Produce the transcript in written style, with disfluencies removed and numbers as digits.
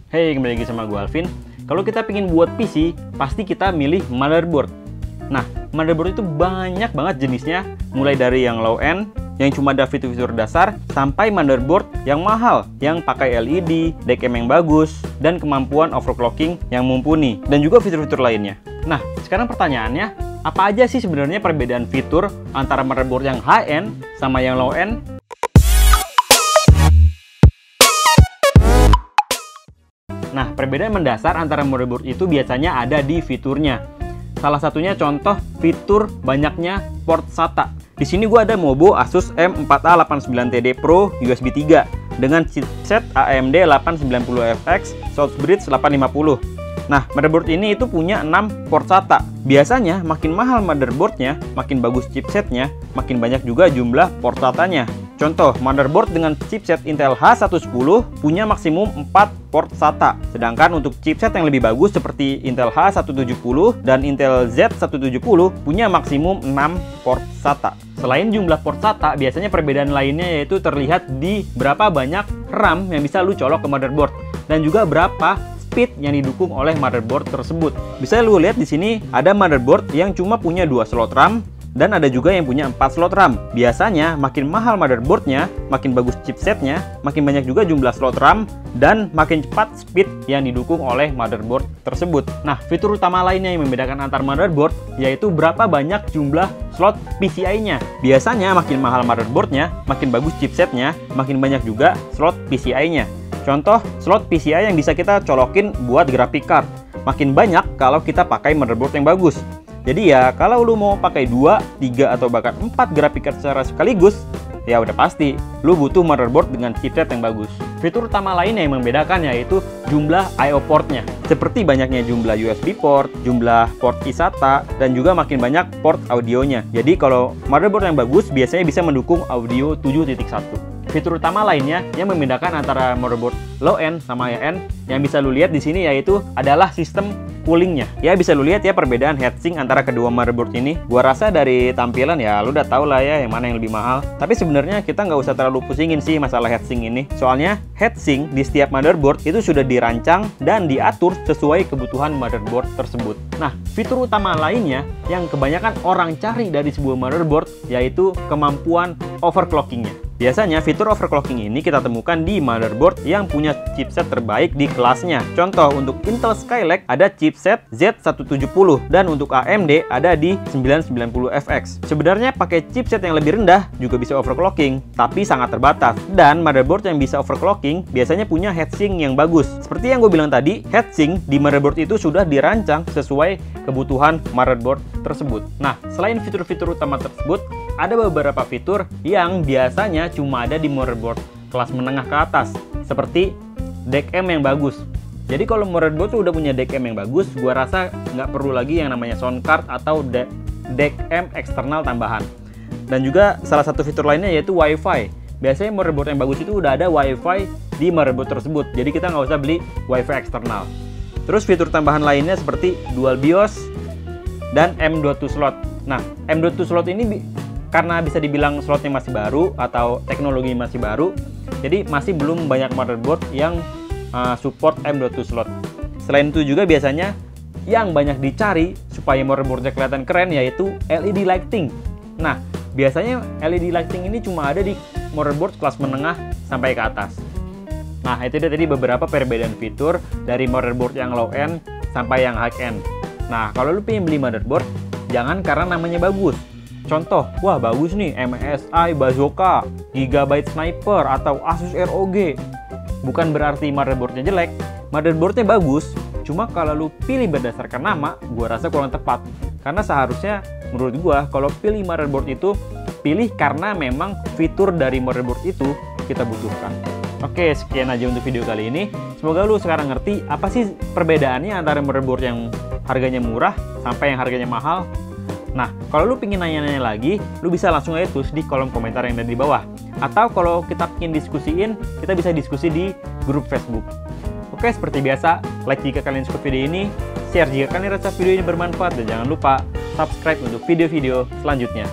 Hey, kembali lagi sama gue Alvin. Kalau kita pengen buat PC, pasti kita milih motherboard. Nah, motherboard itu banyak banget jenisnya, mulai dari yang low end, yang cuma ada fitur-fitur dasar, sampai motherboard yang mahal, yang pakai LED, DCM yang bagus, dan kemampuan overclocking yang mumpuni, dan juga fitur-fitur lainnya. Nah, sekarang pertanyaannya, apa aja sih sebenarnya perbedaan fitur antara motherboard yang high end sama yang low end? Nah, perbedaan mendasar antara motherboard itu biasanya ada di fiturnya. Salah satunya contoh fitur banyaknya port SATA. Di sini gue ada Mobo Asus M4A89TD Pro USB 3 dengan chipset AMD 890FX Southbridge 850. Nah, motherboard ini itu punya 6 port SATA. Biasanya makin mahal motherboardnya, makin bagus chipsetnya, makin banyak juga jumlah port SATA-nya. Contoh, motherboard dengan chipset Intel H110 punya maksimum 4 port SATA. Sedangkan untuk chipset yang lebih bagus seperti Intel H170 dan Intel Z170 punya maksimum 6 port SATA. Selain jumlah port SATA, biasanya perbedaan lainnya yaitu terlihat di berapa banyak RAM yang bisa lu colok ke motherboard dan juga berapa speed yang didukung oleh motherboard tersebut. Bisa lu lihat di sini ada motherboard yang cuma punya 2 slot RAM dan ada juga yang punya 4 slot RAM. Biasanya makin mahal motherboardnya, makin bagus chipsetnya, makin banyak juga jumlah slot RAM, dan makin cepat speed yang didukung oleh motherboard tersebut. Nah, fitur utama lainnya yang membedakan antar motherboard yaitu berapa banyak jumlah slot PCI-nya. Biasanya makin mahal motherboardnya, makin bagus chipsetnya, makin banyak juga slot PCI-nya. Contoh, slot PCI yang bisa kita colokin buat graphic card. Makin banyak kalau kita pakai motherboard yang bagus. Jadi ya, kalau lu mau pakai 2, 3, atau bahkan 4 graphic card secara sekaligus, ya udah pasti, lu butuh motherboard dengan chipset yang bagus. Fitur utama lainnya yang membedakan yaitu jumlah I/O portnya. Seperti banyaknya jumlah USB port, jumlah port eSATA, dan juga makin banyak port audionya. Jadi kalau motherboard yang bagus, biasanya bisa mendukung audio 7.1. Fitur utama lainnya yang membedakan antara motherboard low end sama high end yang bisa lu lihat di sini yaitu adalah sistem coolingnya. Ya, bisa lu lihat ya perbedaan heatsink antara kedua motherboard ini. Gua rasa dari tampilan ya lu udah tau lah ya yang mana yang lebih mahal. Tapi sebenarnya kita nggak usah terlalu pusingin sih masalah heatsink ini. Soalnya heatsink di setiap motherboard itu sudah dirancang dan diatur sesuai kebutuhan motherboard tersebut. Nah, fitur utama lainnya yang kebanyakan orang cari dari sebuah motherboard yaitu kemampuan overclockingnya. Biasanya fitur overclocking ini kita temukan di motherboard yang punya chipset terbaik di kelasnya. Contoh, untuk Intel Skylake ada chipset Z170 dan untuk AMD ada di 990FX. Sebenarnya pakai chipset yang lebih rendah juga bisa overclocking, tapi sangat terbatas. Dan motherboard yang bisa overclocking biasanya punya heatsink yang bagus. Seperti yang gue bilang tadi, heatsink di motherboard itu sudah dirancang sesuai kebutuhan motherboard tersebut. Nah, selain fitur-fitur utama tersebut, ada beberapa fitur yang biasanya cuma ada di motherboard kelas menengah ke atas, seperti DCM yang bagus. Jadi kalau motherboard tuh udah punya DCM yang bagus, gua rasa nggak perlu lagi yang namanya sound card atau DCM eksternal tambahan. Dan juga salah satu fitur lainnya yaitu WiFi. Biasanya motherboard yang bagus itu udah ada WiFi di motherboard tersebut, jadi kita nggak usah beli WiFi eksternal. Terus fitur tambahan lainnya seperti dual BIOS dan M.2 slot. Nah, M.2 slot ini karena bisa dibilang slotnya masih baru atau teknologi masih baru, jadi masih belum banyak motherboard yang support M.2 slot. Selain itu juga biasanya yang banyak dicari supaya motherboardnya kelihatan keren yaitu LED lighting. Nah, biasanya LED lighting ini cuma ada di motherboard kelas menengah sampai ke atas. Nah, itu dia tadi beberapa perbedaan fitur dari motherboard yang low end sampai yang high end. Nah, kalau lu pengen beli motherboard, jangan karena namanya bagus. Contoh, wah bagus nih MSI Bazooka, Gigabyte Sniper, atau Asus ROG. Bukan berarti motherboardnya jelek, motherboardnya bagus. Cuma kalau lu pilih berdasarkan nama, gua rasa kurang tepat. Karena seharusnya menurut gua, kalau pilih motherboard itu, pilih karena memang fitur dari motherboard itu kita butuhkan. Oke, sekian aja untuk video kali ini. Semoga lu sekarang ngerti apa sih perbedaannya antara motherboard yang harganya murah sampai yang harganya mahal. Nah, kalau lu pengen nanya-nanya lagi, lu bisa langsung aja tulis di kolom komentar yang ada di bawah. Atau kalau kita pengen diskusiin, kita bisa diskusi di grup Facebook. Oke, seperti biasa, like jika kalian suka video ini, share jika kalian rasa video ini bermanfaat, dan jangan lupa subscribe untuk video-video selanjutnya.